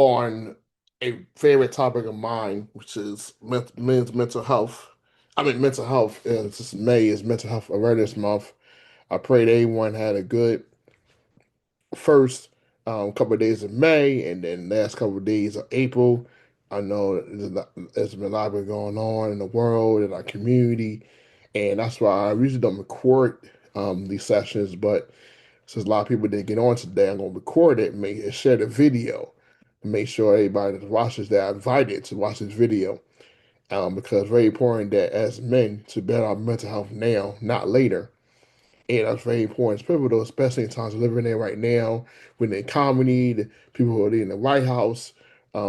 on a favorite topic of mine, which is men's mental health. I mean, mental health. Since May is Mental Health Awareness Month, I pray that everyone had a good first couple of days of May, and then last couple of days of April. I know there's been a lot been going on in the world, in our community, and that's why I usually don't record these sessions. But since a lot of people didn't get on today, I'm going to record it and share the video and make sure everybody that watches that are invited to watch this video. Because it's very important that as men to better our mental health now, not later. And that's very important. It's pivotal, especially in times we're living in right now, with the economy, the people who are in the White House,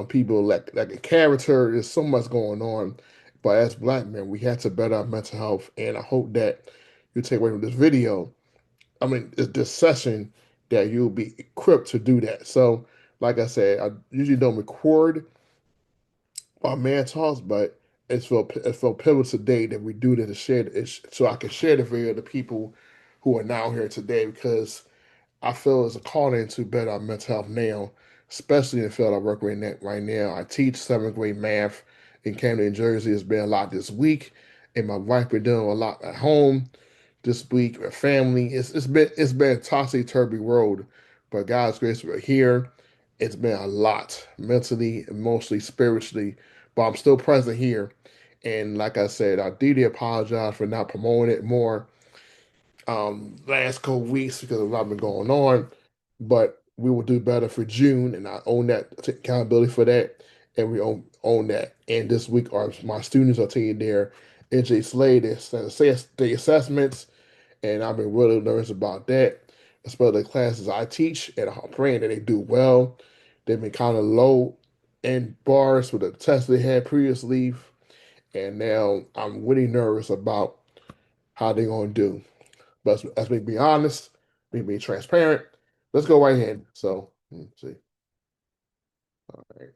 people like a character. There's so much going on. But as black men, we have to better our mental health. And I hope that you take away from this video, I mean, this session, that you'll be equipped to do that. So, like I said, I usually don't record our man talks, but it's for pivotal today that we do this to share it, so I can share the video to people who are now here today because I feel it's a calling to better our mental health now, especially in the field I work in right now. I teach seventh grade math in Camden, New Jersey. It's been a lot this week, and my wife been doing a lot at home this week with family. It's been a toxic, turby road, but God's grace, we're here. It's been a lot mentally, emotionally, spiritually, but I'm still present here. And like I said, I deeply apologize for not promoting it more last couple weeks because a lot been going on. But we will do better for June, and I own that, I take accountability for that, and we own that. And this week, my students are taking their NJ Slade, the assessments, and I've been really nervous about that. Especially the classes I teach, and I'm praying that they do well. They've been kind of low in bars with the tests they had previously, and now I'm really nervous about how they're going to do. But as me be honest, me being transparent, let's go right ahead. So, let's see. All right.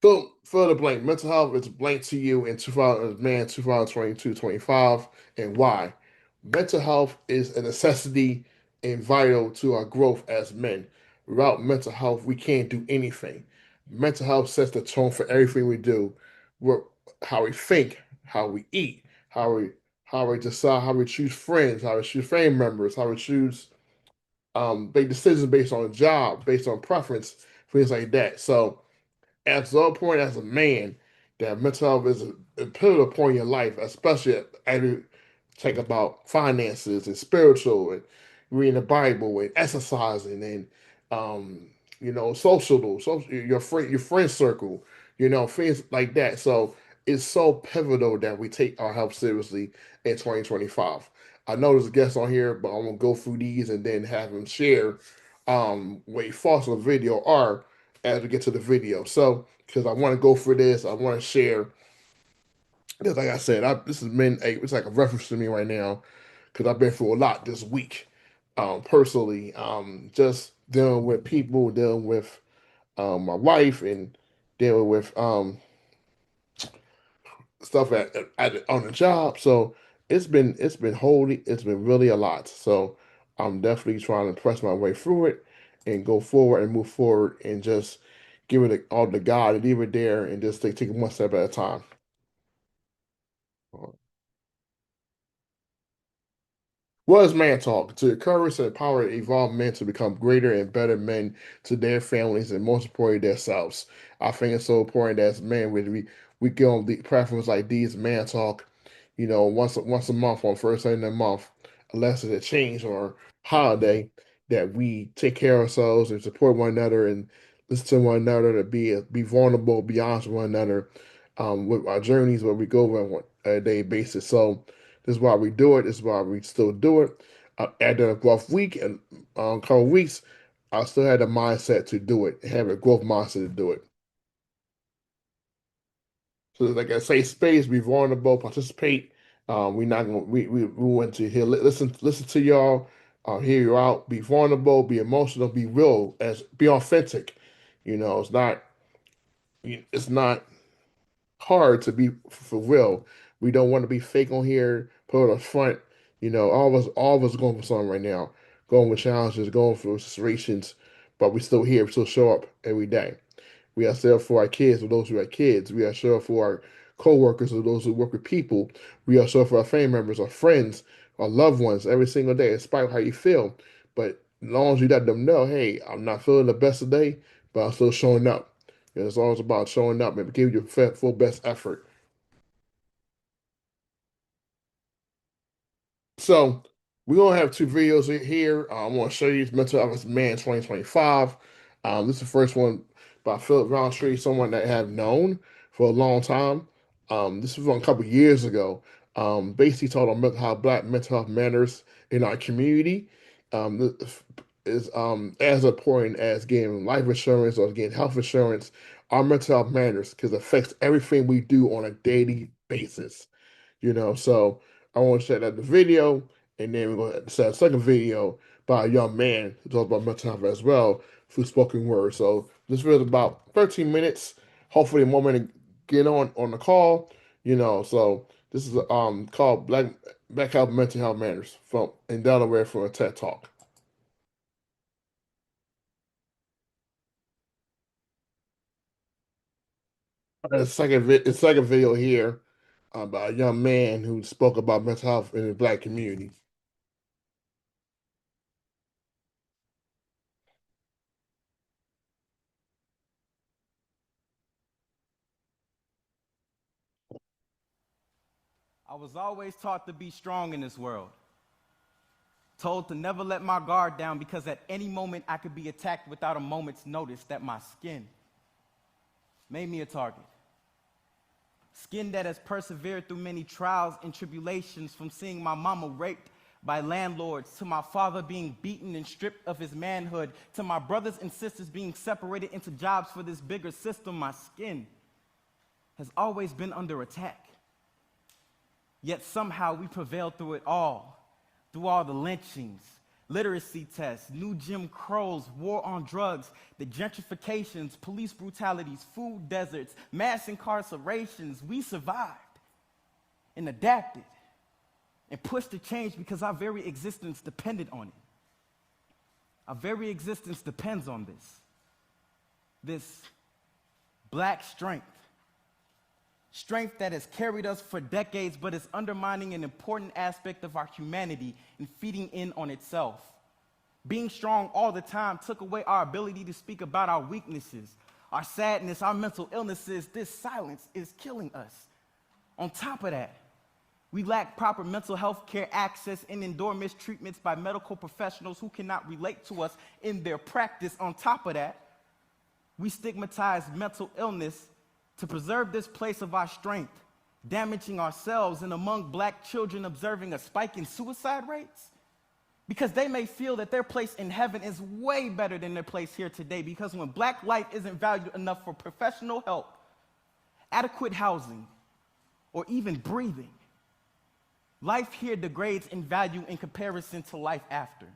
Fill the blank. Mental health is blank to you in 2000, man, 2022, 25, and why? Mental health is a necessity and vital to our growth as men. Without mental health, we can't do anything. Mental health sets the tone for everything we do. We're, how we think, how we eat, how we decide, how we choose friends, how we choose family members, how we choose make decisions based on a job, based on preference, things like that. So at some point as a man, that mental health is a pivotal point in your life, especially as you think about finances and spiritual and reading the Bible and exercising and social your friend circle, things like that. So it's so pivotal that we take our health seriously in 2025. I know there's guests on here, but I'm gonna go through these and then have them share what your thoughts on the video are as we get to the video. So, because I want to go for this, I want to share. Because, like I said, this has been it's like a reference to me right now because I've been through a lot this week, personally. Just dealing with people, dealing with my wife, and dealing with stuff on the job. So it's been holy. It's been really a lot. So I'm definitely trying to press my way through it and go forward and move forward and just give it all to God and leave it there and just take it one step at a time. What is man talk? To encourage and empower evolve men to become greater and better men to their families and most importantly themselves. I think it's so important that as men we get on the platforms like these, man talk, once a month on first Sunday of the month, unless it's a change or holiday, that we take care of ourselves and support one another and listen to one another to be vulnerable, be honest with one another, with our journeys where we go on a day basis. So this is why we do it. This is why we still do it. After a rough week and couple weeks, I still had the mindset to do it, have a growth mindset to do it. So like I say, space, be vulnerable, participate. We're not gonna we want to hear listen to y'all, hear you out, be vulnerable, be emotional, be real, as be authentic. It's not hard to be for real. We don't want to be fake on here, put on the front. All of us going for something right now, going with challenges, going for situations. but we still here, we still show up every day. We are still for our kids or those who are kids. We are sure for our co-workers or those who work with people. We are sure for our family members or friends or loved ones every single day, in spite of how you feel. But as long as you let them know, hey, I'm not feeling the best today, but I'm still showing up. And it's always about showing up and giving your full best effort. So we're gonna have two videos here. I'm gonna show you Mental Health Man 2025. This is the first one by Philip Roundtree, someone that I have known for a long time. This was from a couple years ago. Basically talking about how Black mental health matters in our community. This is as important as getting life insurance or getting health insurance. Our mental health matters because it affects everything we do on a daily basis. So I want to check out the video, and then we're going to set a second video by a young man who talks about mental health as well through spoken word. So this video is about 13 minutes. Hopefully, a moment to get on the call. So this is called Black Health Mental Health Matters from in Delaware from a TED Talk. The second video here about a young man who spoke about mental health in the Black community. I was always taught to be strong in this world, told to never let my guard down because at any moment I could be attacked without a moment's notice, that my skin made me a target. Skin that has persevered through many trials and tribulations, from seeing my mama raped by landlords, to my father being beaten and stripped of his manhood, to my brothers and sisters being separated into jobs for this bigger system. My skin has always been under attack. Yet somehow we prevailed through it all, through all the lynchings, literacy tests, new Jim Crows, war on drugs, the gentrifications, police brutalities, food deserts, mass incarcerations. We survived and adapted and pushed to change because our very existence depended on it. Our very existence depends on this Black strength. Strength that has carried us for decades, but is undermining an important aspect of our humanity and feeding in on itself. Being strong all the time took away our ability to speak about our weaknesses, our sadness, our mental illnesses. This silence is killing us. On top of that, we lack proper mental health care access and endure mistreatments by medical professionals who cannot relate to us in their practice. On top of that, we stigmatize mental illness to preserve this place of our strength, damaging ourselves, and among Black children observing a spike in suicide rates, because they may feel that their place in heaven is way better than their place here today, because when Black life isn't valued enough for professional help, adequate housing, or even breathing, life here degrades in value in comparison to life after.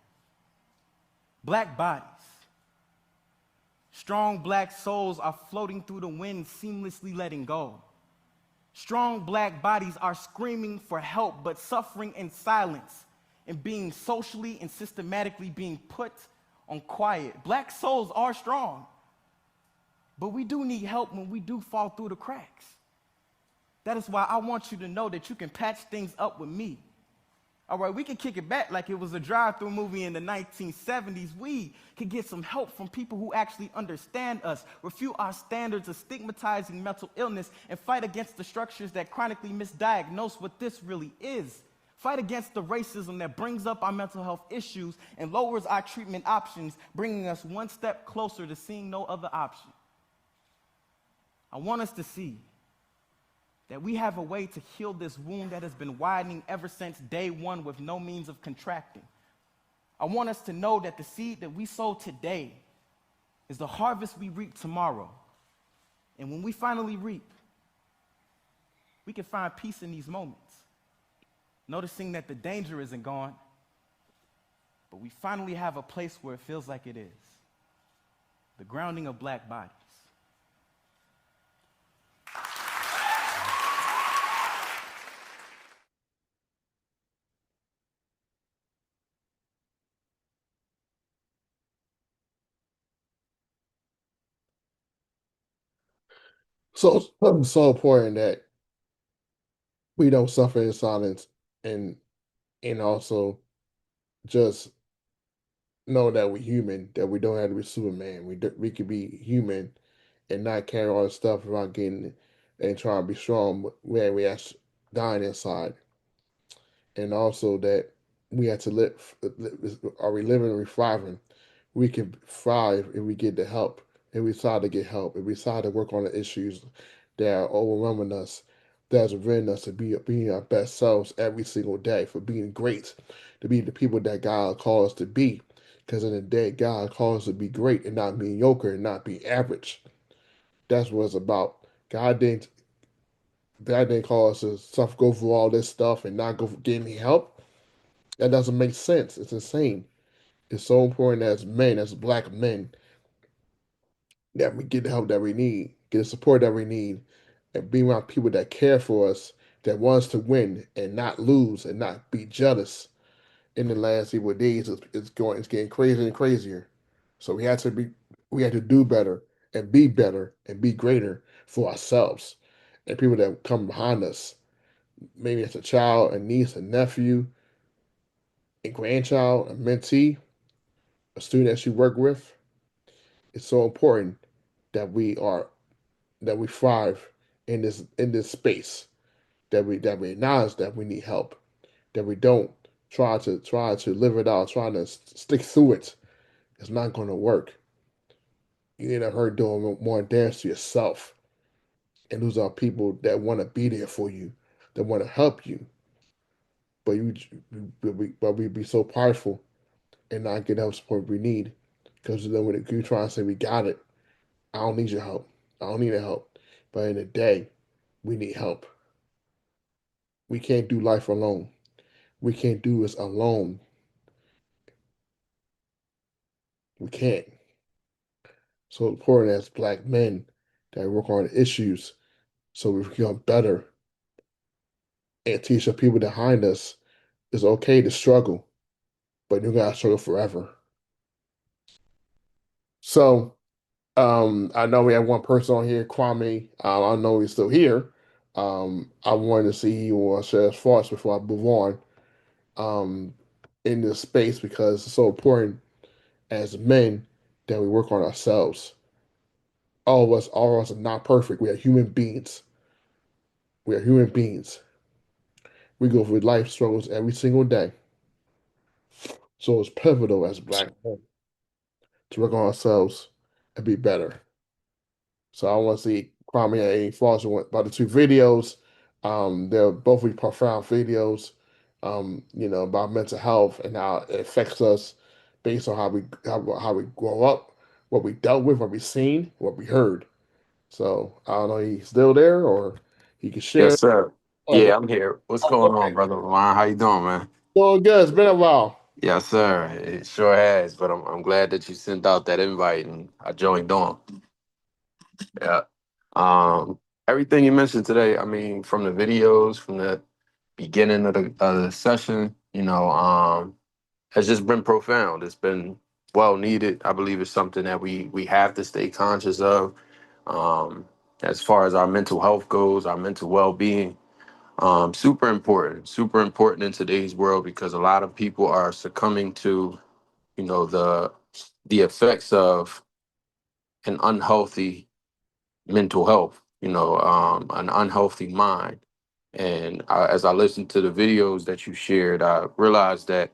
Black bodies, strong Black souls are floating through the wind, seamlessly letting go. Strong Black bodies are screaming for help, but suffering in silence and being socially and systematically being put on quiet. Black souls are strong, but we do need help when we do fall through the cracks. That is why I want you to know that you can patch things up with me. All right, we can kick it back like it was a drive-through movie in the 1970s. We can get some help from people who actually understand us, refute our standards of stigmatizing mental illness, and fight against the structures that chronically misdiagnose what this really is. Fight against the racism that brings up our mental health issues and lowers our treatment options, bringing us one step closer to seeing no other option. I want us to see that we have a way to heal this wound that has been widening ever since day one with no means of contracting. I want us to know that the seed that we sow today is the harvest we reap tomorrow. And when we finally reap, we can find peace in these moments, noticing that the danger isn't gone, but we finally have a place where it feels like it is, the grounding of Black bodies. So it's so important that we don't suffer in silence, and also just know that we're human, that we don't have to be Superman. We can be human and not carry all the stuff around getting and trying to be strong when we actually dying inside. And also that we have to are we living or we thriving? We can thrive if we get the help, if we decide to get help, if we decide to work on the issues that are overwhelming us, that's preventing us to be being our best selves every single day, for being great, to be the people that God called us to be. Because in the day, God called us to be great and not mediocre and not be average. That's what it's about. God didn't call us to go through all this stuff and not go get any help. That doesn't make sense. It's insane. It's so important as men, as black men, that we get the help that we need, get the support that we need, and be around people that care for us, that wants to win and not lose and not be jealous. In the last evil days, it's getting crazier and crazier. So we had to do better and be greater for ourselves and people that come behind us. Maybe it's a child, a niece, a nephew, a grandchild, a mentee, a student that you work with. It's so important that we thrive in this space, that we acknowledge that we need help, that we don't try to live it out, trying to stick through it. It's not going to work. You end up hurt doing more damage to yourself. And those are people that want to be there for you, that want to help you, but we be so prideful and not get help support we need. Because then when you try and say we got it, I don't need your help. I don't need the help. But in the day, we need help. We can't do life alone. We can't do this alone. We can't. So important as black men that work on issues so we become better and teach the people behind us it's okay to struggle, but you gotta struggle forever. So I know we have one person on here, Kwame. I know he's still here. I wanted to see you want to share his thoughts before I move on um, in this space because it's so important as men that we work on ourselves. All of us are not perfect. We are human beings. We are human beings. We go through life struggles every single day. So it's pivotal as black men to work on ourselves and be better. So I want to see Kwame A. Foster about the two videos. They're both really profound videos, about mental health and how it affects us based on how we grow up, what we dealt with, what we seen, what we heard. So I don't know, he's still there or he can share. Yes, sir. Oh, Yeah, I'm here. What's going on, brother Lamar? How you doing, man? doing good. It's been a while. Yes, sir. It sure has. But I'm glad that you sent out that invite and I joined on. Yeah. Um, Everything you mentioned today, I mean, from the videos, from the beginning of the session, has just been profound. It's been well needed. I believe it's something that we have to stay conscious of. Um, as far as our mental health goes, our mental well being. Super important in today's world because a lot of people are succumbing to, the effects of an unhealthy mental health, an unhealthy mind. And as I listened to the videos that you shared, I realized that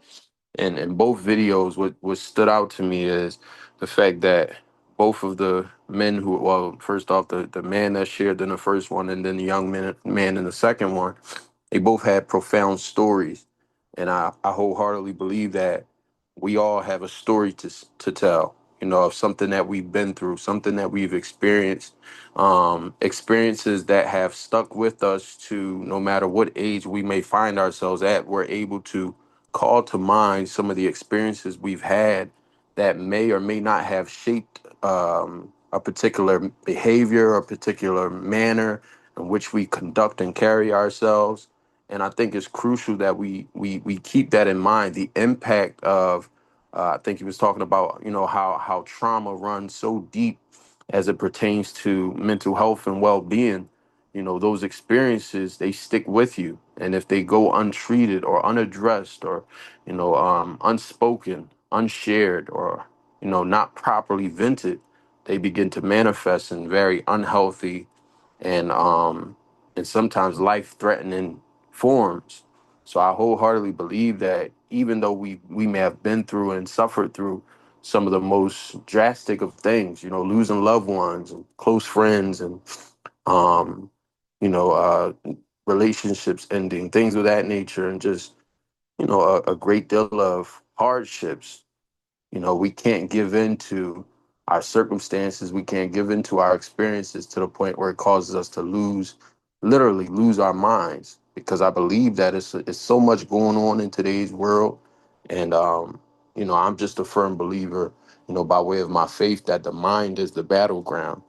in both videos, what stood out to me is the fact that both of the men who, well, first off, the man that shared in the first one and then the young man in the second one, they both had profound stories. And I wholeheartedly believe that we all have a story to tell, of something that we've been through, something that we've experienced, experiences that have stuck with us to no matter what age we may find ourselves at, we're able to call to mind some of the experiences we've had that may or may not have shaped a particular behavior, a particular manner in which we conduct and carry ourselves. And I think it's crucial that we keep that in mind. The impact of, I think he was talking about, how trauma runs so deep as it pertains to mental health and well-being, you know, those experiences, they stick with you. And if they go untreated or unaddressed or, you know, unspoken, unshared, or, you know, not properly vented, they begin to manifest in very unhealthy and sometimes life-threatening forms. So I wholeheartedly believe that even though we may have been through and suffered through some of the most drastic of things, you know, losing loved ones and close friends and um, you know, relationships ending, things of that nature, and just, you know, a great deal of hardships. You know, we can't give in to our circumstances. We can't give in to our experiences to the point where it causes us to literally lose our minds. Because I believe that it's so much going on in today's world, and you know, I'm just a firm believer, you know, by way of my faith, that the mind is the battleground.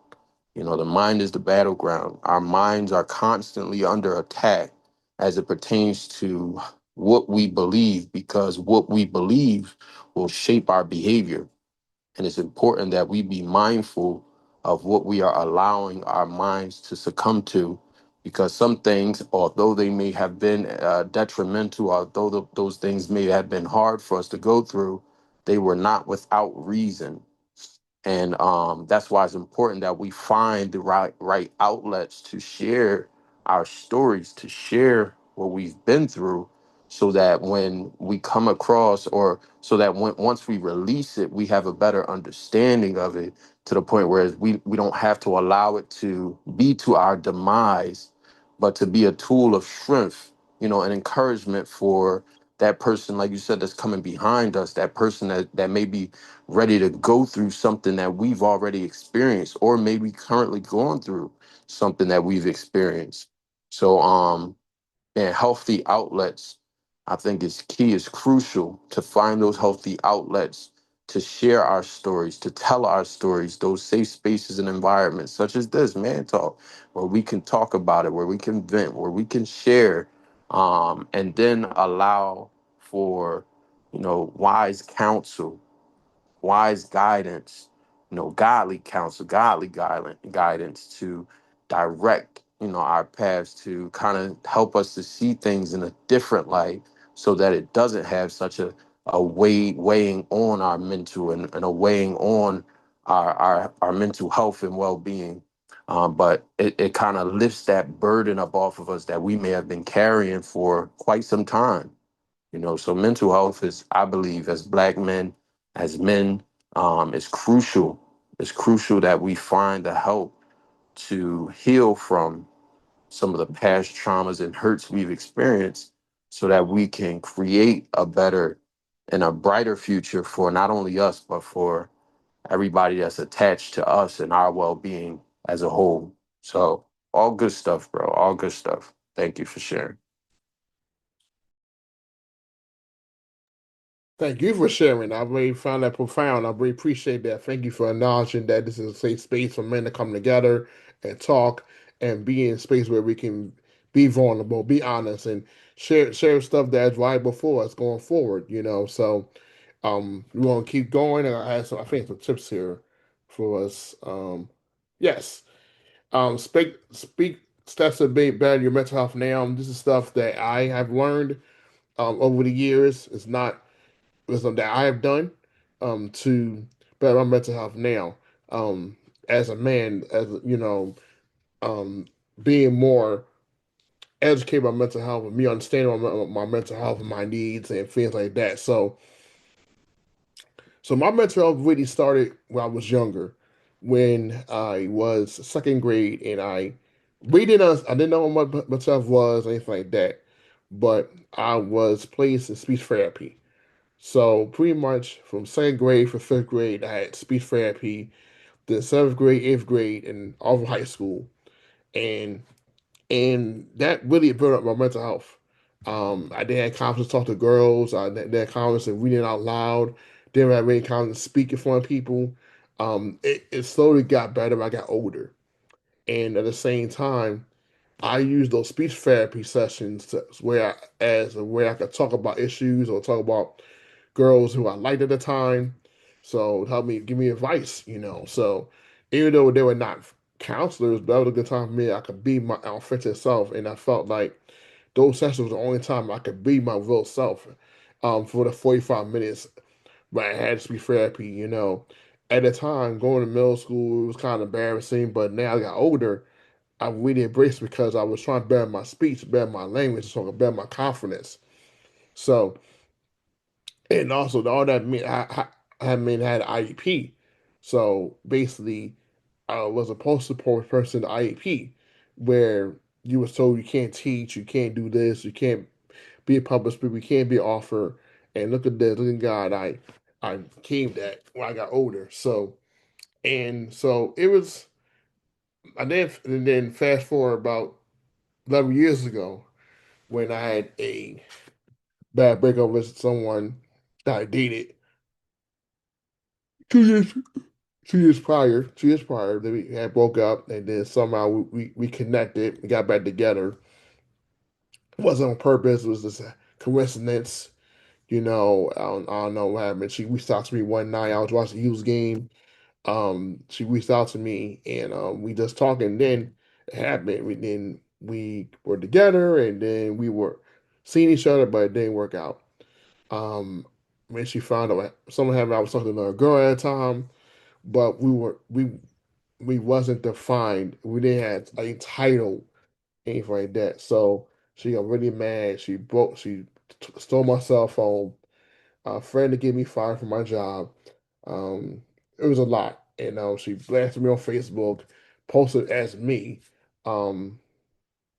You know, the mind is the battleground. Our minds are constantly under attack as it pertains to what we believe, because what we believe will shape our behavior. And it's important that we be mindful of what we are allowing our minds to succumb to, because some things, although they may have been detrimental, although those things may have been hard for us to go through, they were not without reason. And that's why it's important that we find the right outlets to share our stories, to share what we've been through, so that when we come across, or so that once we release it, we have a better understanding of it, to the point where we don't have to allow it to be to our demise, but to be a tool of strength, you know, and encouragement for that person, like you said, that's coming behind us, that person that may be ready to go through something that we've already experienced, or maybe currently going through something that we've experienced. So and healthy outlets, I think, is key, is crucial to find those healthy outlets to share our stories, to tell our stories, those safe spaces and environments such as this Man Talk, where we can talk about it, where we can vent, where we can share, and then allow for, you know, wise counsel, wise guidance, you know, godly counsel, guidance to direct, you know, our paths, to kind of help us to see things in a different light, so that it doesn't have such a weighing on our mental, and a weighing on our mental health and well-being. But it kind of lifts that burden up off of us that we may have been carrying for quite some time. You know, so mental health is, I believe, as Black men, as men, is crucial. It's crucial that we find the help to heal from some of the past traumas and hurts we've experienced, so that we can create a better and a brighter future for not only us, but for everybody that's attached to us and our well-being as a whole. So all good stuff, bro. All good stuff. Thank you for sharing. Thank you for sharing. I really found that profound. I really appreciate that. Thank you for acknowledging that this is a safe space for men to come together and talk and be in a space where we can be vulnerable, be honest, and share stuff that's valuable for us going forward. So we want to keep going, and I have some, I think, some tips here for us. Yes. Speak steps to be better your mental health now. This is stuff that I have learned over the years. It's not wisdom that I have done to better my mental health now. Um, as a man, um, being more educated about mental health and me understanding my mental health and my needs and things like that. So my mental health really started when I was younger, when I was second grade, and I didn't know what mental health was or anything like that, but I was placed in speech therapy. So pretty much from second grade for fifth grade, I had speech therapy. Then seventh grade, eighth grade, and all of high school, and that really built up my mental health. I didn't have confidence to talk to girls. I didn't have confidence in reading out loud. Didn't have any confidence speaking in front of people. It slowly got better when I got older, and at the same time, I used those speech therapy sessions as a way I could talk about issues or talk about girls who I liked at the time. So it helped me give me advice. So even though they were not counselors, but that was a good time for me. I could be my authentic self, and I felt like those sessions were the only time I could be my real self. For the 45 minutes, but I had speech therapy. At the time, going to middle school, it was kind of embarrassing, but now I got older, I really embraced it because I was trying to better my speech, better my language, so I could better my confidence. So, and also all that mean I had IEP. So basically, I was a poster person to IEP, where you was told you can't teach, you can't do this, you can't be a public speaker, you can't be an author. And look at this, look at God, I came that when I got older. So it was. And then fast forward about 11 years ago when I had a bad breakup with someone that I dated 2 years 2 years prior, that we had broke up, and then somehow we connected, we got back together. It wasn't on purpose, it was just a coincidence. I don't know what happened. She reached out to me one night. I was watching the Hughes game. She reached out to me, and we just talking. And then it happened. We were together, and then we were seeing each other, but it didn't work out. When she found out someone happened, I was talking to another girl at the time, but we wasn't defined. We didn't have a title, anything like that. So she got really mad. She stole my cell phone. A friend to get me fired from my job. Um, it was a lot. And she blasted me on Facebook, posted as me. Um,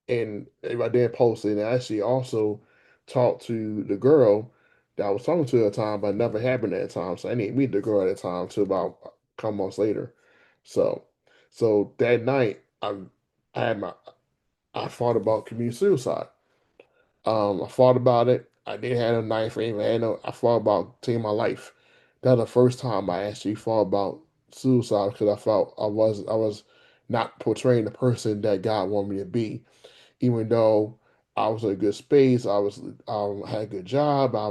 and if I didn't post it, and I actually also talked to the girl that I was talking to at the time, but never happened at the time. So I didn't meet the girl at the time till about a couple months later. So, so that night, I had my, I thought about community suicide. I thought about it. I didn't have a knife or anything. I thought about taking my life. That was the first time I actually thought about suicide because I felt I was not portraying the person that God wanted me to be. Even though I was in a good space, had a good job. I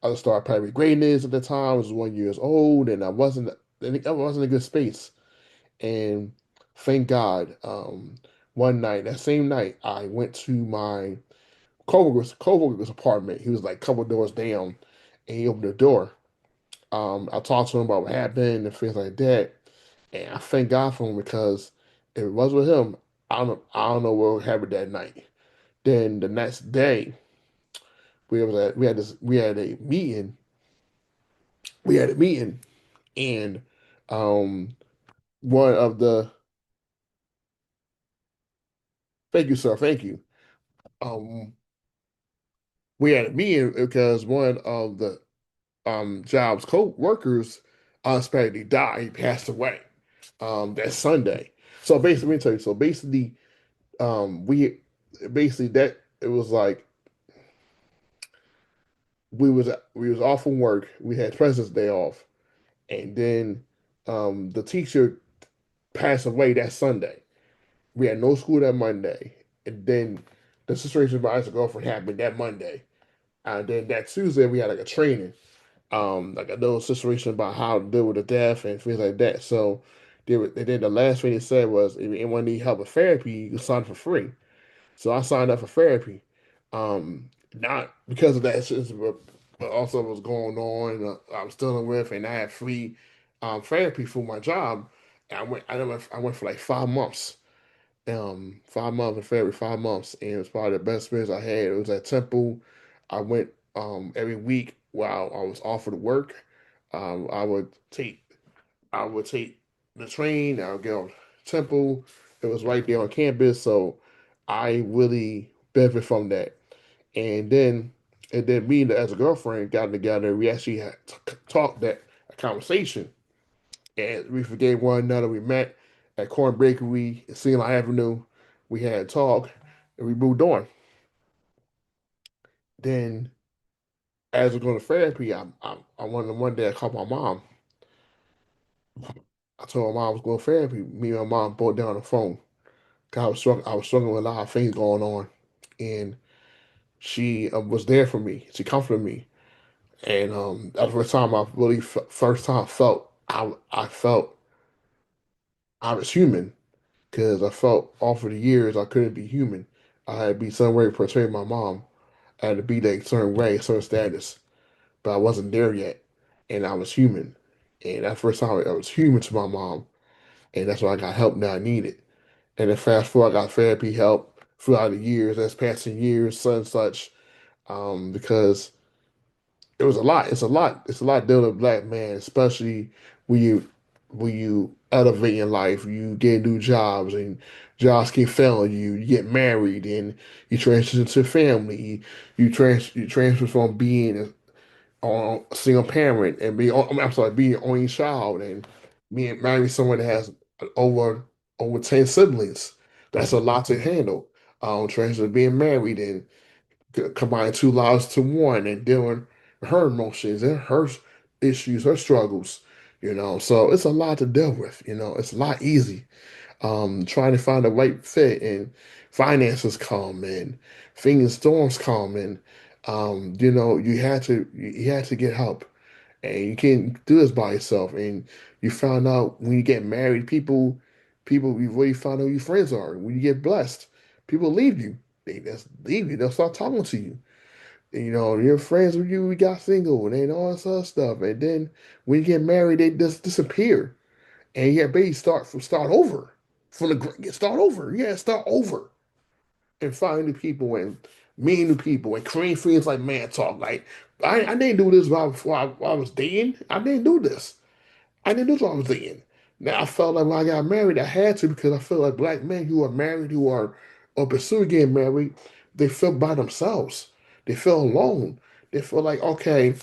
was started primary greatness at the time. I was 1 years old, and I wasn't in a good space. And thank God, one night, that same night, I went to my coworker's apartment. He was like a couple doors down, and he opened the door. I talked to him about what happened and things like that, and I thank God for him because if it was with him, I don't know what would happen that night. Then the next day, we had a meeting. We had a meeting, and um, one of the thank you, sir, thank you. Um, we had a meeting because one of the job's co-workers unexpectedly died. He passed away that Sunday. So basically, let me tell you. So basically, we basically that it was like we was off from work. We had President's Day off, and then the teacher passed away that Sunday. We had no school that Monday, and then the situation with my ex girlfriend happened that Monday, and then that Tuesday we had like a training. Like a little situation about how to deal with the death and things like that. So and then the last thing they said was if anyone need help with therapy, you can sign for free. So I signed up for therapy. Not because of that, but also what was going on. I was dealing with, and I had free therapy for my job. And I went for like 5 months. 5 months in February, 5 months, and it was probably the best experience I had. It was at Temple. I went every week while I was offered work. Um, I would take I would take the train. I would get on Temple. It was right there on campus, so I really benefit from that. And then me and as a girlfriend got together. We actually had talked that a conversation and we forgave one another. We met at Corn Bakery in Cedar Avenue. We had a talk, and we moved on. Then, as we're going to therapy, one day I called my mom. I told my mom I was going to therapy. Me and my mom both down on the phone. 'Cause I was struggling with a lot of things going on, and she was there for me. She comforted me, and that was the first time I really first time felt I felt I was human because I felt all for the years I couldn't be human. I had to be some way to portray my mom. I had to be that certain way, certain status, but I wasn't there yet, and I was human. And that first time I was human to my mom, and that's why I got help that I needed. And then fast forward, I got therapy help throughout the years, as passing years, such and such, because it was a lot. It's a lot. It's a lot dealing with a black man, especially when you elevate in life, you get new jobs and jobs keep failing you. You get married and you transition to family. You transfer from being a single parent and I'm sorry, being your only child and being marrying someone that has over 10 siblings. That's a lot to handle. Transition being married and combining two lives to one and dealing with her emotions and her issues, her struggles, So it's a lot to deal with, It's a lot easy. Trying to find the right fit and finances come and things storms come and you had to get help and you can't do this by yourself. And you found out when you get married, people you really find out who your friends are. When you get blessed, people leave you. They just leave you. They'll start talking to you. And, your friends with you, we got single and all this other stuff. And then when you get married, they just disappear. And you got baby start over. Start over. Yeah, start over. And find new people and meet new people and create friends like man talk. Like I didn't do this while I was dating. I didn't do this. I didn't do what I was thinking. Now I felt like when I got married, I had to because I feel like black men who are married, who are or pursuing getting married, they feel by themselves. They feel alone. They feel like, okay,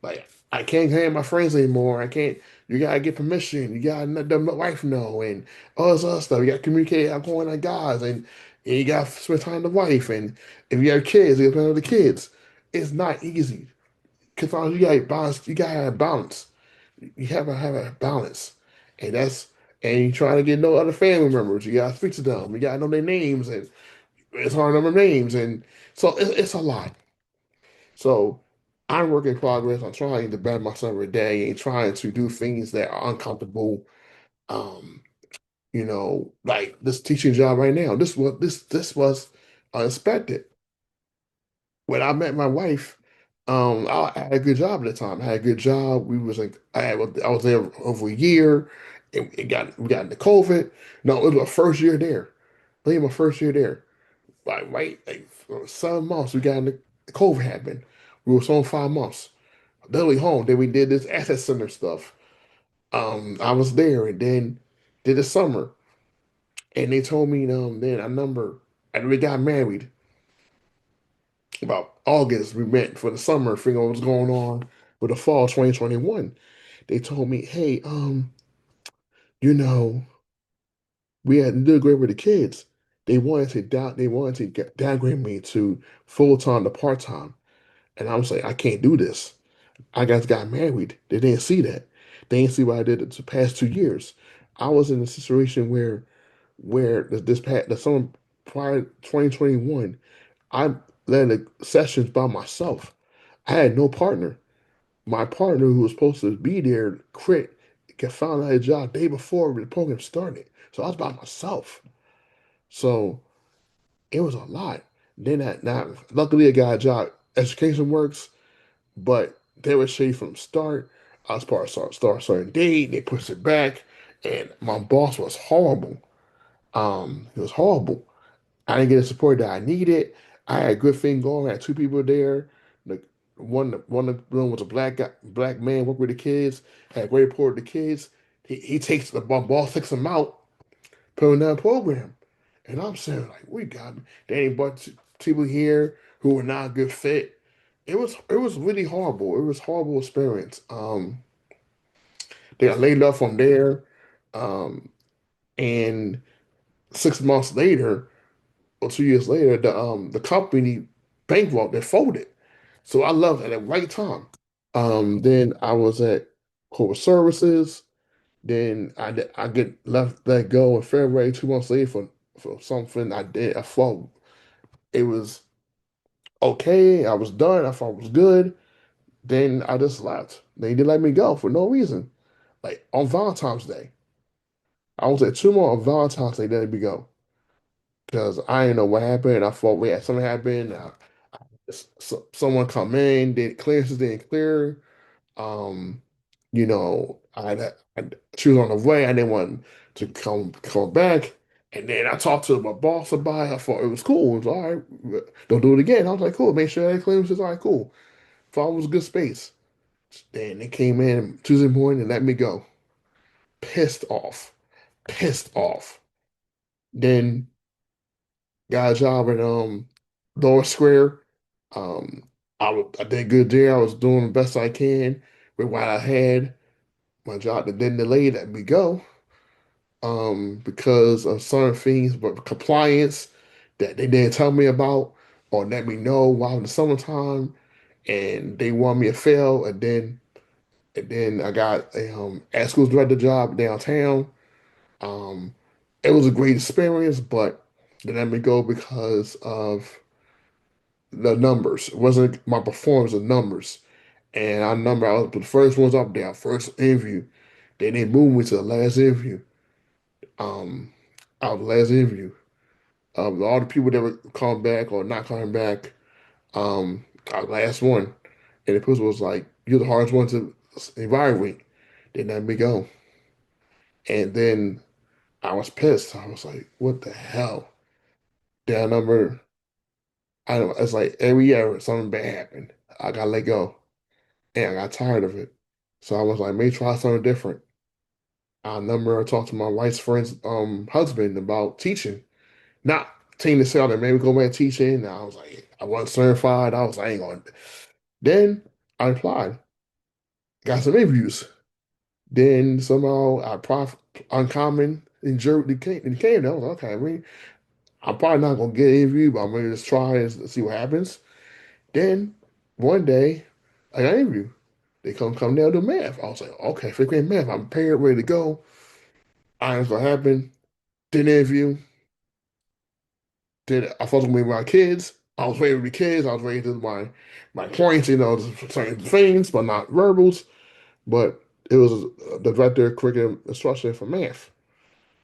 like I can't hang my friends anymore. I can't. You gotta get permission. You gotta let my wife know and all this other stuff. You gotta communicate. I'm going on guys, and you gotta spend time with the wife. And if you have kids, you gotta spend time with the kids. It's not easy because you gotta balance. You gotta have balance. You have a balance, and you trying to get no other family members. You gotta speak to them. You gotta know their names, and it's hard to remember names, and so it's a lot. So I'm work in progress. I'm trying to better myself every day and trying to do things that are uncomfortable. Um, like this teaching job right now. This was unexpected. When I met my wife, I had a good job at the time. I had a good job. I was there over a year. We got into COVID. No, it was my first year there. I think my first year there. Like 7 months we got into COVID happened. We were on 5 months. Then we home. Then we did this asset center stuff. I was there and then did the summer. And they told me then a number and we got married about August. We met for the summer, figuring out what was going on with the fall 2021. They told me, hey, you know, we had did great with the kids. They wanted to downgrade me to full time to part time. And I was like, I can't do this. I guys got married. They didn't see that. They didn't see what I did the past 2 years. I was in a situation where the summer prior 2021, I led the sessions by myself. I had no partner. My partner who was supposed to be there quit, found out a job day before the program started. So I was by myself. So it was a lot. Then luckily I got a job. Education works, but they were shady from the start. I was part of start certain date. They pushed it back, and my boss was horrible. It was horrible. I didn't get the support that I needed. I had a good thing going. I had two people there. The one of the room was a black man, worked with the kids, had great rapport with the kids. He takes my boss takes him out, put him in that program. And I'm saying, like, we got there ain't but people here who were not a good fit. It was really horrible. It was a horrible experience. They got laid off from there. Um, and 6 months later, or 2 years later, the company bankrupt and folded. So I left at the right time. Then I was at corporate services. Then I get let go in February 2 months later for something I did. I thought it was okay. I was done. I thought it was good. Then I just left. They didn't let me go for no reason. Like on Valentine's Day. I was at two more on Valentine's Day, let me go. Because I didn't know what happened. I thought we had something happen. Someone come in, did clearances didn't clear. Um, I she was on the way. I didn't want to come back. And then I talked to my boss about it. I thought it was cool. It was all right. Don't do it again. I was like, cool. Make sure that clearances all right, cool. Thought it was a good space. Then they came in Tuesday morning and let me go. Pissed off. Pissed off. Then got a job at Lower Square. Um, I did good there. I was doing the best I can with what I had. My job that didn't delay let me go because of certain things, but compliance that they didn't tell me about or let me know while in the summertime, and they want me to fail, and then I got a at school director job downtown. Um, it was a great experience, but they let me go because of the numbers. It wasn't my performance, the numbers. And I remember I was the first ones up there, first interview. Then they moved me to the last interview. Um, Out the last interview. All the people that were coming back or not coming back, I was the last one. And the person was like, "You're the hardest one to evaluate." They let me go. And then I was pissed. I was like, "What the hell?" Then I remember, I don't know, it's like every year something bad happened. I got let go. And I got tired of it. So I was like, maybe try something different. I remember I talked to my wife's friend's husband about teaching. Not teaching to sell that maybe go back teaching. And I was like, I wasn't certified. I was like, I ain't going. Then I applied, got some interviews. Then somehow I prof uncommon in Jersey came. I was like, okay, I'm probably not gonna get an interview, but I'm gonna just try and see what happens. Then one day I got an interview. They come down to math. I was like, okay, fifth grade math. I'm prepared, ready to go. I was gonna happen. Did an interview. Did I thought it was gonna be my kids. I was ready to be kids. I was ready to do my points, certain things, but not verbals. But it was the director of curriculum instruction for math.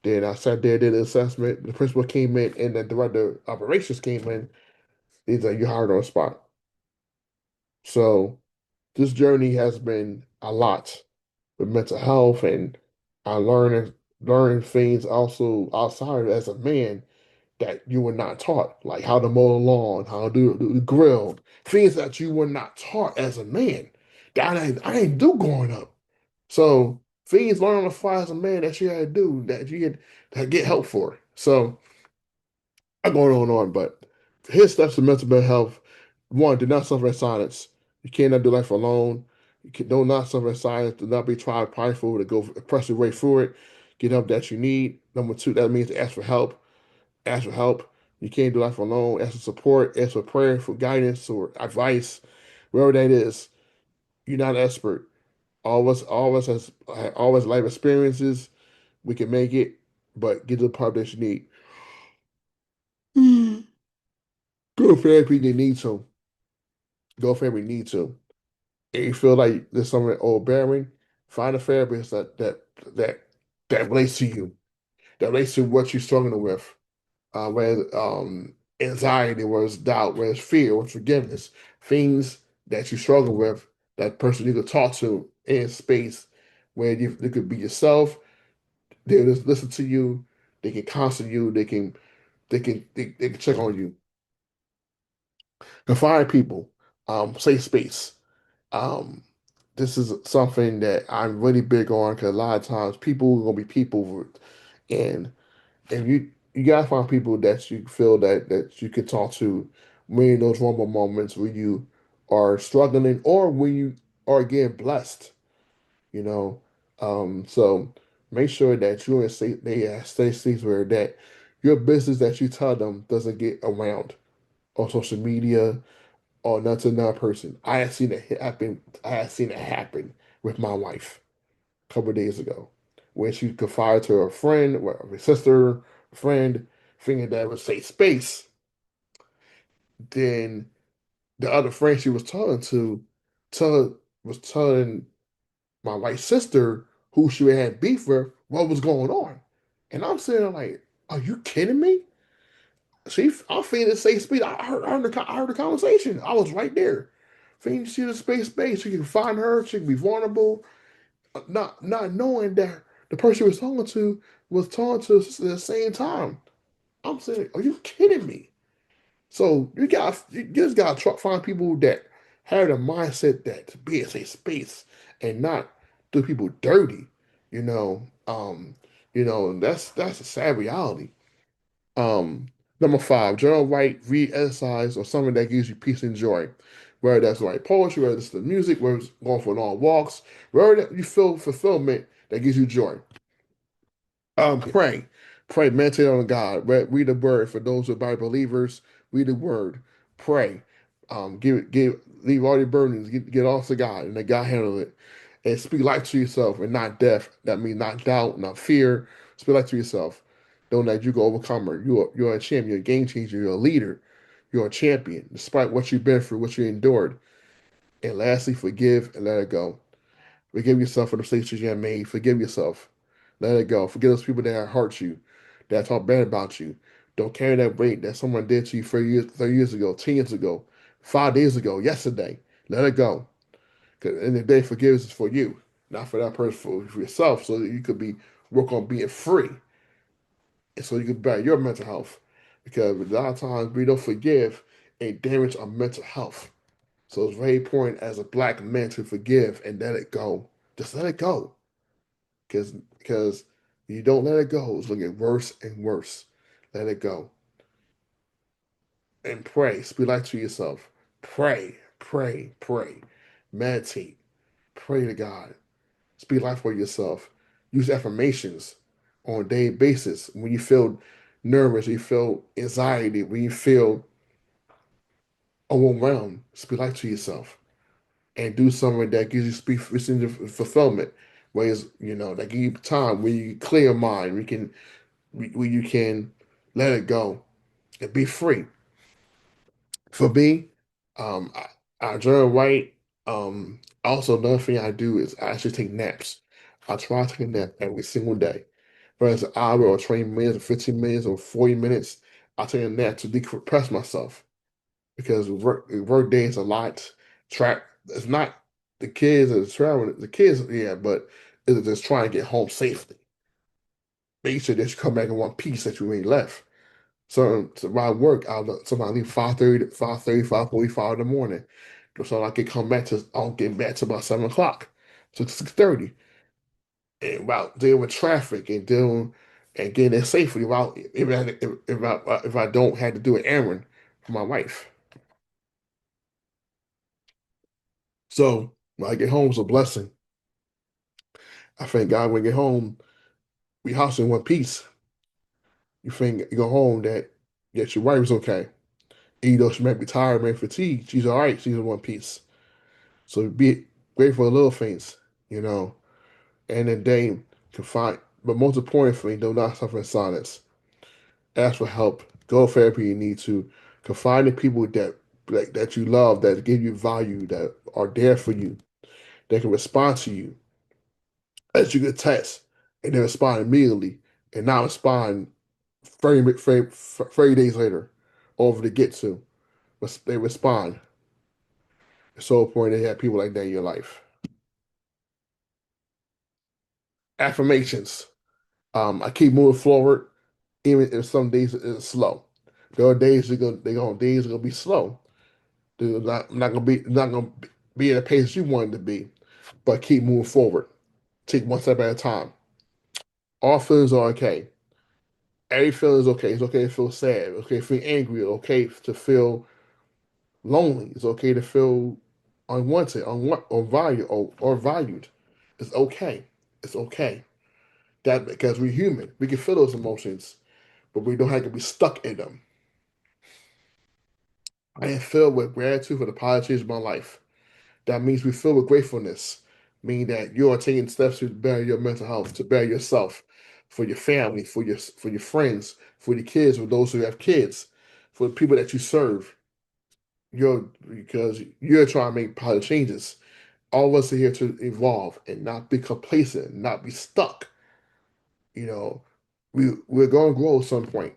Then I sat there, did the assessment. The principal came in, and the director of operations came in. He's like, "You hired on the spot." So this journey has been a lot with mental health, and I learning things also outside as a man that you were not taught, like how to mow the lawn, how to do the grill, things that you were not taught as a man that I didn't do growing up. So things learned on the fly as a man that you had to do that you had to get help for. So I'm going on, but his steps to mental health. One, do not suffer in silence. You cannot do life alone. Do not suffer in silence. Do not be tried prideful to go press your way through it. Get help that you need. Number two, that means ask for help. Ask for help. You can't do life alone. Ask for support. Ask for prayer, for guidance or advice, wherever that is. You're not an expert. All of us has always life experiences. We can make it, but get to the part that you need. Go to therapy. They need to. Go to therapy. Need to. And you feel like there's something overbearing, find a therapist that that relates to you, that relates to what you're struggling with. Whether anxiety, whether it's doubt, whether it's fear, whether it's forgiveness, things that you struggle with, that person you could talk to in space where you could be yourself. They just listen to you. They can counsel you. They can check on you. Confide people. Safe space. Um, this is something that I'm really big on because a lot of times people are gonna be people, and you gotta find people that you feel that you can talk to when in those vulnerable moments where you are struggling or when you are getting blessed. You know, so make sure that you're in stay states where that your business that you tell them doesn't get around on social media or not to another person. I had seen it happen. I had seen it happen with my wife a couple of days ago, when she confided to her friend, or her sister, friend, thinking that would say space. Then the other friend she was talking to, was telling my wife's sister, who she had beef with, what was going on. And I'm sitting there like, are you kidding me? I'm feeling the safe space. I heard the conversation. I was right there. Feeling she the space. She can find her. She can be vulnerable. Not knowing that the person she was talking to at the same time. I'm saying, are you kidding me? So you just gotta find people that have the mindset that to be in a safe space and not do people dirty. You know, that's a sad reality. Um, Number five, journal, write, read, exercise, or something that gives you peace and joy. Whether that's like poetry, whether it's the music, whether it's going for long walks, wherever that you feel fulfillment that gives you joy. Pray, pray, meditate on God, read the word. For those who are Bible believers, read the word, pray, leave all your burdens, get off to God, and let God handle it, and speak life to yourself and not death. That means not doubt, not fear. Speak life to yourself. Don't let you go overcomer. You're a champion, you're a game changer, you're a leader, you're a champion, despite what you've been through, what you endured. And lastly, forgive and let it go. Forgive yourself for the mistakes you have made. Forgive yourself. Let it go. Forgive those people that have hurt you, that talk bad about you. Don't carry that weight that someone did to you 30 years ago, 10 years ago, 5 days ago, yesterday. Let it go. Because in the day, forgiveness is for you, not for that person, for yourself, so that you could work on being free. And so you can better your mental health. Because a lot of times we don't forgive and damage our mental health. So it's very important as a black man to forgive and let it go. Just let it go. Because you don't let it go, it's gonna get worse and worse. Let it go. And pray. Speak life to yourself. Pray, pray, pray. Meditate. Pray to God. Speak life for yourself. Use affirmations on a daily basis. When you feel nervous, you feel anxiety, when you feel overwhelmed, speak life to yourself. And do something that gives you speak fulfillment. Ways, that give you time where you clear your mind, where you can let it go and be free. For me, I journal write. Also, another thing I do is I actually take naps. I try to take a nap every single day. Whether it's an hour or 20 minutes or 15 minutes or 40 minutes, I take a nap to decompress myself because work day is a lot. Track it's not the kids that are traveling, the kids, yeah, but it's just trying to get home safely. Make sure that you come back in one piece that you ain't left. So when I work, sometimes I leave 5:30 to 5:30, 5:45 in the morning. So I'll get back to about 7 o'clock. So 6:30. And about dealing with traffic and dealing and getting there safely without if I don't have to do an errand for my wife. So when I get home, it's a blessing. I thank God when I get home, we house in one piece. You go home that your wife is okay. Even though she might be tired, maybe fatigued, she's all right. She's in one piece. So be grateful for the little things, you know. And then they can find, but most importantly, do not suffer in silence. Ask for help. Go to therapy you need to. Confide in people that you love, that give you value, that are there for you, that can respond to you as you get text and then respond immediately and not respond 30 days later over to get to. But they respond. It's so important to have people like that in your life. Affirmations. I keep moving forward, even if some days it's slow. There are days days are gonna be slow. They're not gonna be at the pace you want it to be, but keep moving forward. Take one step at a time. All feelings are okay. Every feeling is okay. It's okay to feel sad. It's okay to feel angry. It's okay to feel lonely. It's okay to feel unwanted, or valued, or valued. It's okay. It's okay. That because we're human, we can feel those emotions, but we don't have to be stuck in them. I am filled with gratitude for the positives of my life. That means we filled with gratefulness, meaning that you are taking steps to better your mental health, to better yourself, for your family, for your friends, for your kids, for those who have kids, for the people that you serve. Because you're trying to make positive changes. All of us are here to evolve and not be complacent, not be stuck. You know, we're gonna grow at some point.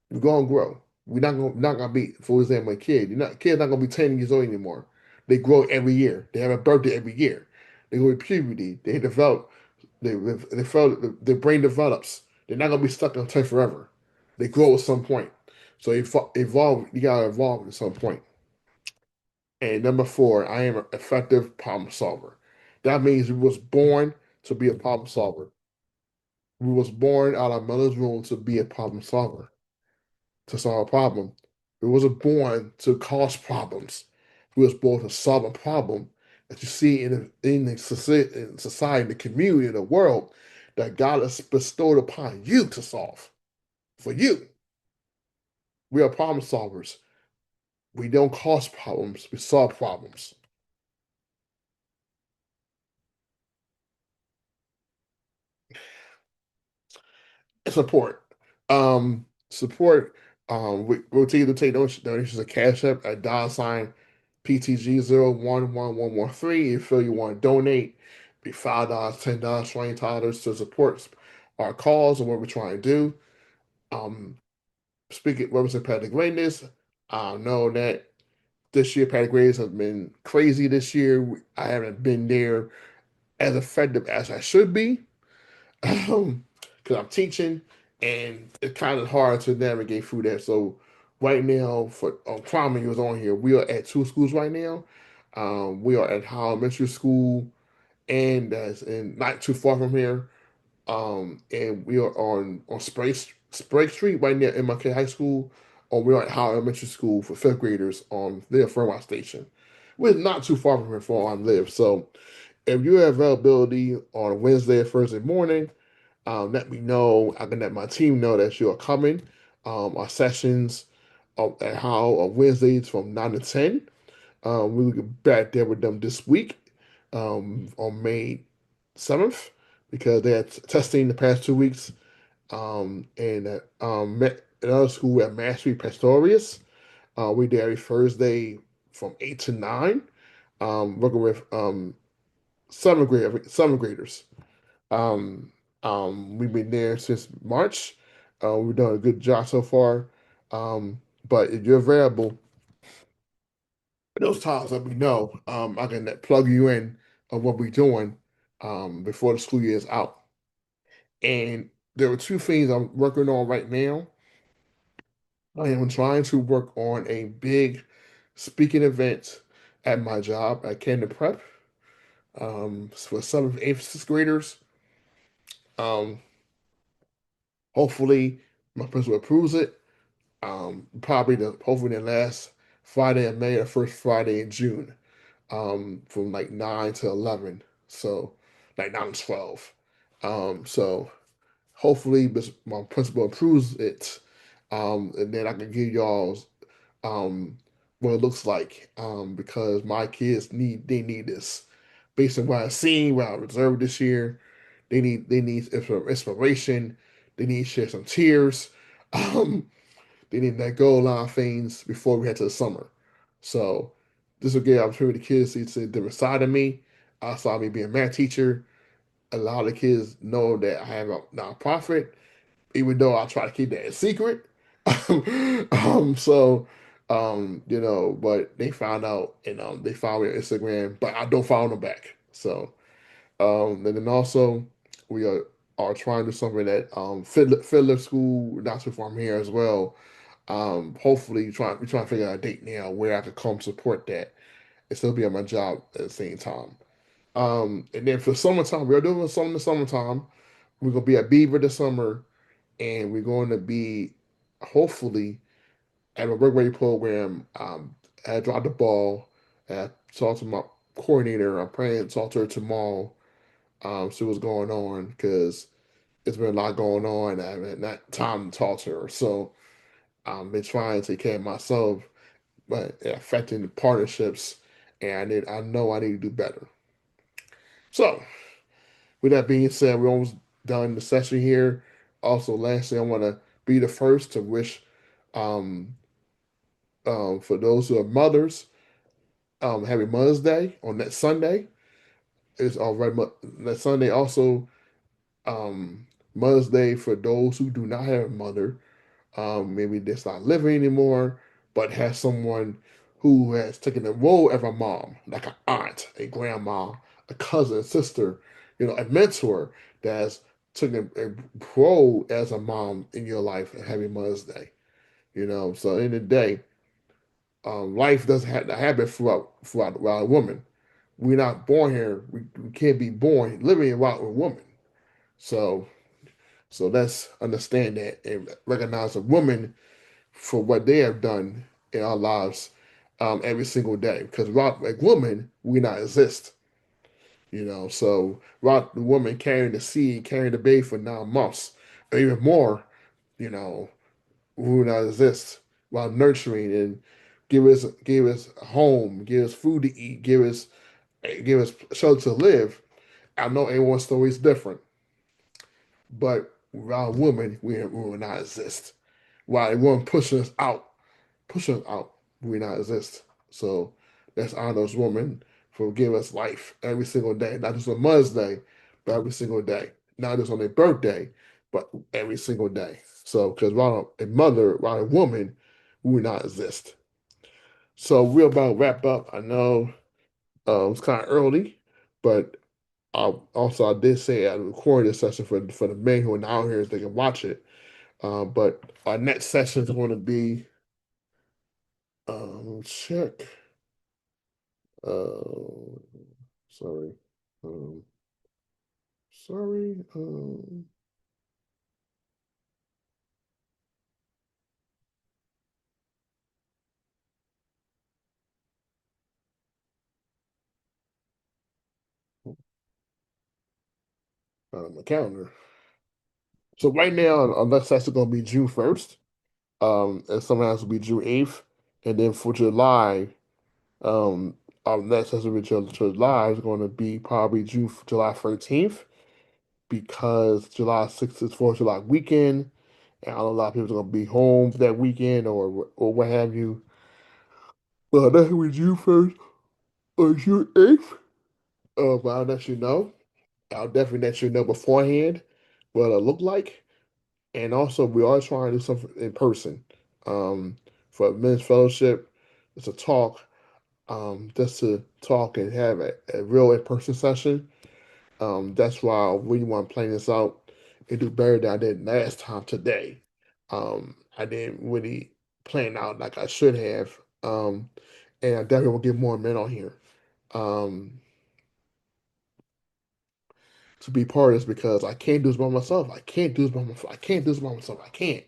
We're gonna grow. We're not gonna be, for example, a kid. Kids not gonna be 10 years old anymore. They grow every year. They have a birthday every year. They go to puberty. They develop. They develop. Their brain develops. They're not gonna be stuck on time forever. They grow at some point. So evolve. You gotta evolve at some point. And number four, I am an effective problem solver. That means we was born to be a problem solver. We was born out of mother's womb to be a problem solver, to solve a problem. We wasn't born to cause problems. We was born to solve a problem that you see in society, the community, the world that God has bestowed upon you to solve. For you, we are problem solvers. We don't cause problems. We solve problems. Support. Support. We'll take to take donations of Cash App at $ PTG011113. If you want to donate, be $5, $10, $20 to support our cause and what we're trying to do. Speaking represent Patrick Greatness, I know that this year Patrick Greatness has been crazy this year. I haven't been there as effective as I should be. Because I'm teaching and it's kind of hard to navigate through that. So right now, for Kwame was on here, we are at two schools right now. We are at Howell Elementary School, and that's in not too far from here. And we are on Sprague Street right near MLK High School. Or we are at Howell Elementary School for fifth graders on their Fairmont Station. We're not too far from here for where I live. So if you have availability on a Wednesday or Thursday morning, let me know. I can let my team know that you are coming. Our sessions at how on Wednesdays from 9 to 10. We will get back there with them this week on May 7th because they had testing the past 2 weeks. And at another school at Mastery Pastorius. We there every Thursday from 8 to 9, working with seventh graders. Um, we've been there since March. We've done a good job so far. But if you're available, those times let me know. I can plug you in on what we're doing before the school year is out. And there are two things I'm working on right now. I am trying to work on a big speaking event at my job at Canada Prep for seventh, eighth, sixth graders. Um, Hopefully, my principal approves it. Probably hopefully the last Friday in May or first Friday in June, from like 9 to 11. So like 9 to 12. So hopefully my principal approves it, and then I can give y'all um what it looks like. Because my kids need this based on what I've seen, what I observed this year. They need inspiration. They need to share some tears. Um, they need to let go a lot of things before we head to the summer. So this will give opportunity to kids to see a different side of me. Outside of me being a math teacher, a lot of the kids know that I have a nonprofit, even though I try to keep that a secret. So, but they found out and they found me on Instagram, but I don't follow them back. So, and then also we are trying to do something at Fiddler School, not too far from here as well. Hopefully, we're trying to figure out a date now where I could come support that and still be at my job at the same time. And then for summertime, we're doing something in the summertime. We're gonna be at Beaver this summer, and we're going to be hopefully at a work ready program. I dropped the ball. I talked to my coordinator. I'm praying to talk to her tomorrow. See what's going on because it's been a lot going on. I haven't had that time to talk to her. So I've been trying to take care of myself, but it affecting the partnerships, and I know I need to do better. So with that being said, we're almost done the session here. Also, lastly, I want to be the first to wish um, for those who are mothers, happy Mother's Day on that Sunday. It's already that Sunday also. Mother's Day for those who do not have a mother, maybe that's not living anymore, but has someone who has taken the role of a mom, like an aunt, a grandma, a cousin, a sister, a mentor that has taken a role as a mom in your life and having Mother's Day. So in the day, life doesn't have to happen throughout a woman. We're not born here. We can't be born living without a woman. So let's understand that and recognize a woman for what they have done in our lives every single day. Because without a woman, we not exist. So without the woman carrying the seed, carrying the baby for 9 months, or even more, you know, we would not exist. While nurturing and give us a home, give us food to eat, give us shelter to live. I know everyone's story is different, but without a woman, we will not exist. While a woman pushing us out, we not exist. So let's honor those women for giving us life every single day, not just on Mother's Day, but every single day. Not just on their birthday, but every single day. So, because while a mother, while a woman, we would not exist. So we're about to wrap up. I know it's kind of early, but I did say I recorded this session for the men who are now here so they can watch it. But our next session is going to be check. Uh, sorry. Um, sorry. My calendar. So right now, our next session is going to be June 1st. And sometimes will be June 8th. And then for July, our next session with July is going to be probably July 13th because July 6th is 4th of July weekend. And I know a lot of people are going to be home that weekend or what have you. Well, that's with June 1st or June 8th. But I'll let you know. I'll definitely let you know beforehand what it'll look like. And also, we are trying to do something in person for men's fellowship. It's a talk, just to talk and have a real in-person session. That's why I really want to plan this out and do better than I did last time today. I didn't really plan out like I should have. And I definitely will get more men on here um, to be part of this because I can't do this by myself. I can't do this by myself. I can't do this by myself. I can't.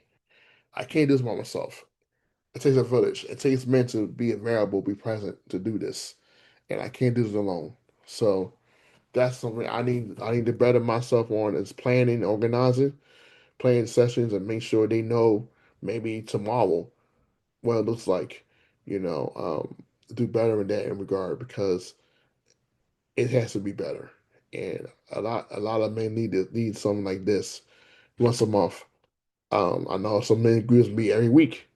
I can't do this by myself. It takes a village. It takes men to be available, be present to do this, and I can't do this alone. So that's something I need to better myself on is planning, organizing, planning sessions, and make sure they know maybe tomorrow what it looks like. You know, do better in that in regard because it has to be better. And a lot of men need something like this once a month. I know some men groups meet every week.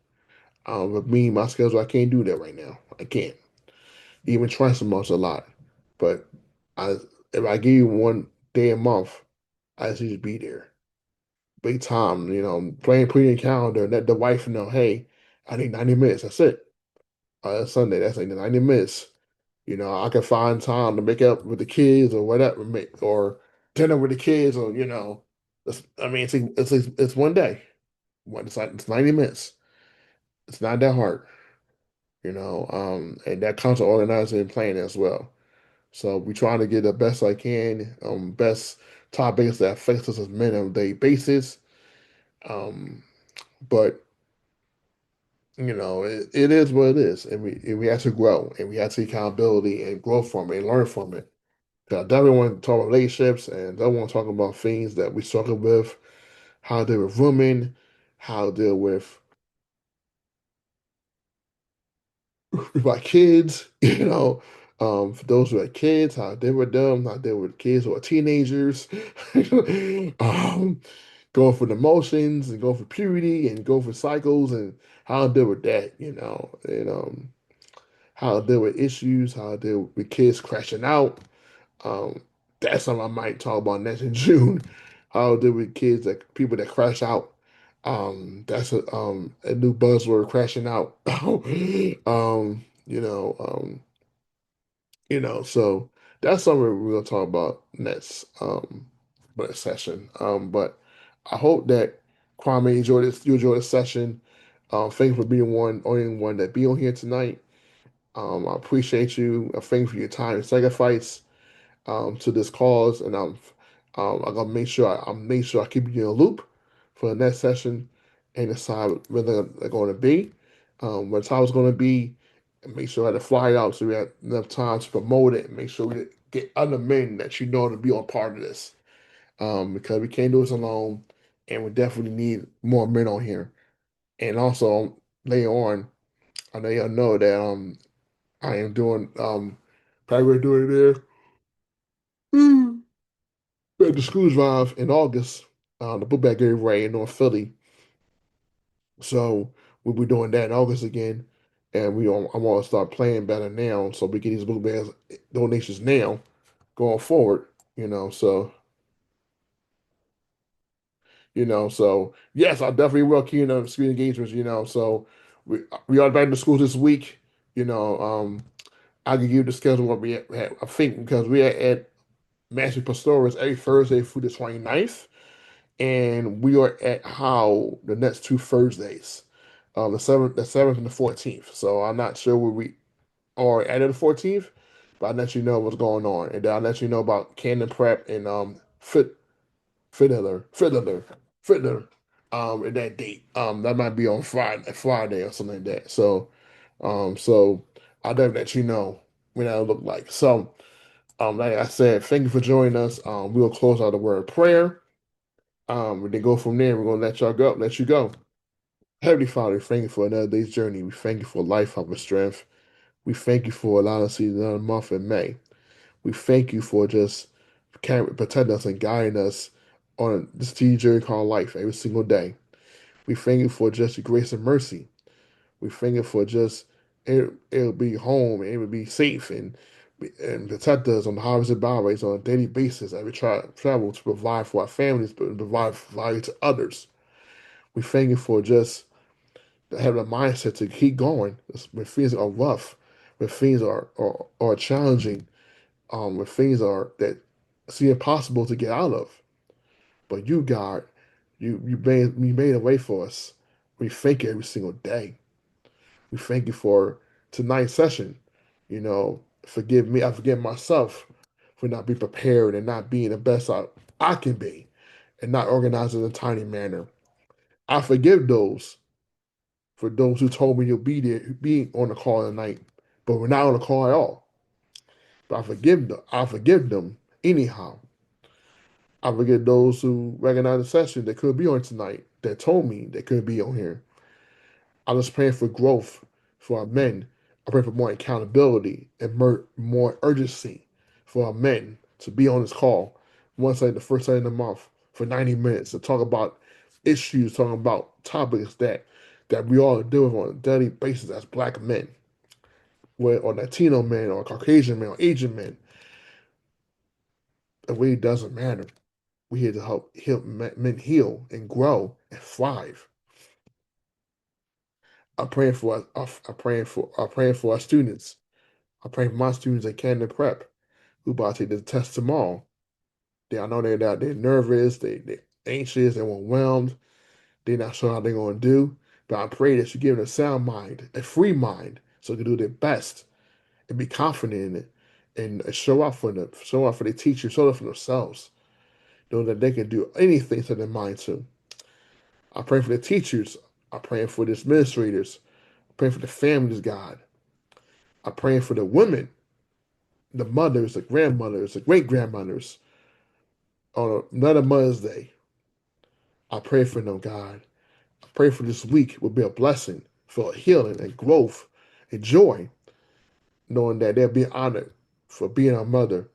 But me, my schedule, I can't do that right now. I can't. Even twice a month's a lot. But I, if I give you one day a month, I just need to be there. Big time, putting in your calendar, let the wife know, hey, I need 90 minutes. That's it. That's Sunday. That's like 90 minutes. I can find time to make up with the kids or whatever, or dinner with the kids, or I mean, it's one day. It's 90 minutes. It's not that hard. And that comes to organizing and planning as well. So we trying to get the best I can, best topics that affects us as men on a daily basis. Um, but it is what it is, and we have to grow, and we have to take accountability and grow from it and learn from it. 'Cause I definitely want to talk about relationships, and I want to talk about things that we struggle with, how to deal with women, how to deal with my kids, for those who have kids, how I deal with them, how I deal with kids who are teenagers, um, going for the emotions and going for puberty and going for cycles and how I deal with that, and how I deal with issues, how I deal with kids crashing out. Um, that's something I might talk about next in June. How to deal with kids that people that crash out. That's a new buzzword, crashing out. So that's something we're gonna talk about next session. But I hope that Kwame you enjoyed this session. Thank you for being only one that be on here tonight. I appreciate you. I thank you for your time and sacrifice to this cause, and I'm gonna make sure I keep you in a loop for the next session and decide when they're going to be, what time it's going to be, and make sure I had to fly out so we had enough time to promote it and make sure we get other men that you know to be on part of this, because we can't do this alone, and we definitely need more men on here. And also later on, I know y'all know that I am doing probably we're doing there. At the school drive in August, the book bag giveaway in North Philly. So we'll be doing that in August again, and I want to start playing better now, so we get these book bags donations now going forward. You know, so so yes, I definitely will key in on student engagements. So we are back in the schools this week. I can give you the schedule what we have. I think because we are at Master Pastores every Thursday through the 29th. And we are at How the next two Thursdays, the seventh and the 14th. So I'm not sure where we are at the 14th, but I'll let you know what's going on, and then I'll let you know about Cannon Prep and Fiddler, and that date. That might be on Friday or something like that. So I'll definitely let you know when that'll look like. So, like I said, thank you for joining us. We'll close out the word of prayer. And then go from there. We're gonna let you go. Heavenly Father, thank you for another day's journey. We thank you for life, health, and strength. We thank you for allowing us to see another month in May. We thank you for just protecting us and guiding us on this journey called life every single day. We thank you for just your grace and mercy. We thank you for just it'll be home and it will be safe and protect us on the highways and byways on a daily basis as we travel to provide for our families, but provide value to others. We thank you for just having a mindset to keep going when things are rough, when things are challenging, when things are that seem impossible to get out of. But you, God, you made a way for us. We thank you every single day. We thank you for tonight's session. Forgive me. I forgive myself for not being prepared and not being the best I can be and not organizing in a timely manner. I forgive those for those who told me you'll be there, be on the call tonight, but we're not on the call at all. But I forgive them. I forgive them anyhow. I forgive those who recognize the session that could be on tonight that told me they couldn't be on here. I'm just praying for growth for our men. I pray for more accountability and more urgency for our men to be on this call once like the first day of the month for 90 minutes to talk about issues, talking about topics that we all deal with on a daily basis as black men, or Latino men, or Caucasian men, or Asian men. It really doesn't matter. We're here to help men heal and grow and thrive. I'm praying for our students. I'm praying for my students at Canada Prep who about to take the test tomorrow. I know they're nervous, they're anxious, they're overwhelmed. They're not sure how they're going to do. But I pray that you give them a sound mind, a free mind, so they can do their best and be confident in it and show up for them, show up for their teachers, show up for themselves, know that they can do anything to their mind to. I pray for the teachers. I pray for the administrators. I pray for the families, God. I pray for the women, the mothers, the grandmothers, the great grandmothers on another Mother's Day. I pray for them, God. I pray for this week will be a blessing for healing and growth and joy, knowing that they'll be honored for being a mother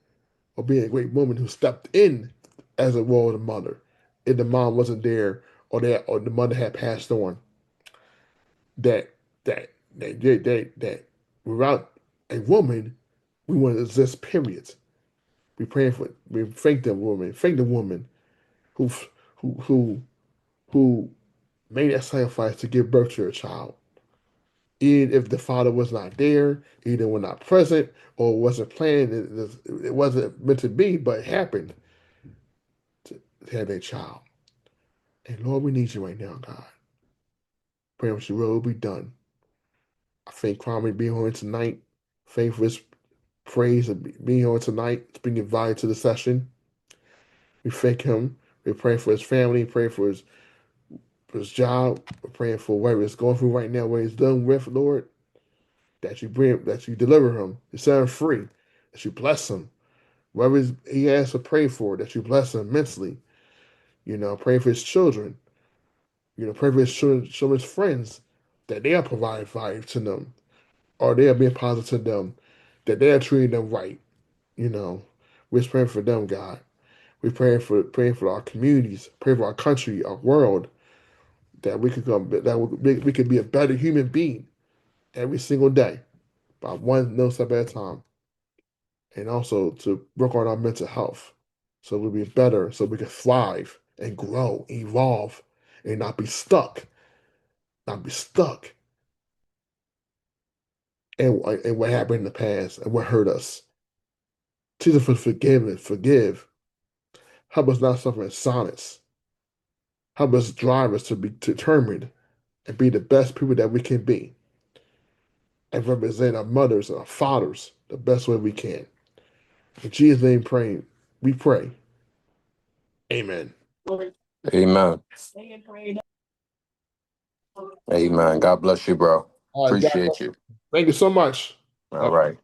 or being a great woman who stepped in as a role of a mother. If the mom wasn't there or the mother had passed on, that that without a woman, we wouldn't exist, period. We thank the woman, who who who made that sacrifice to give birth to a child. Even if the father was not there, either were not present, or wasn't planned, it wasn't meant to be, but it happened to have a child. And Lord, we need you right now, God. Pray that your will be done. I thank Kwame being on tonight. Thank for his praise of being on tonight, being invited to the session. We thank him. We pray for his family, pray for his job. We're praying for whatever he's going through right now, what he's done with, Lord, that you deliver him, you set him free, that you bless him. Whatever he has to pray for, that you bless him immensely. Pray for his children. Pray for his children's friends, that they are providing value to them, or they are being positive to them, that they are treating them right. We're praying for them, God. We're praying for our communities, pray for our country, our world, that we could be a better human being every single day, by one little step at a time, and also to work on our mental health, so we'll be better, so we can thrive and grow, evolve, and not be stuck in what happened in the past and what hurt us. Teach us for forgive. Help us not suffer in silence. Help us drive us to be determined and be the best people that we can be, and represent our mothers and our fathers the best way we can. In Jesus' name, we pray. Amen. Amen. Amen. God bless you, bro. All right, God, Appreciate you. thank you so much. All right.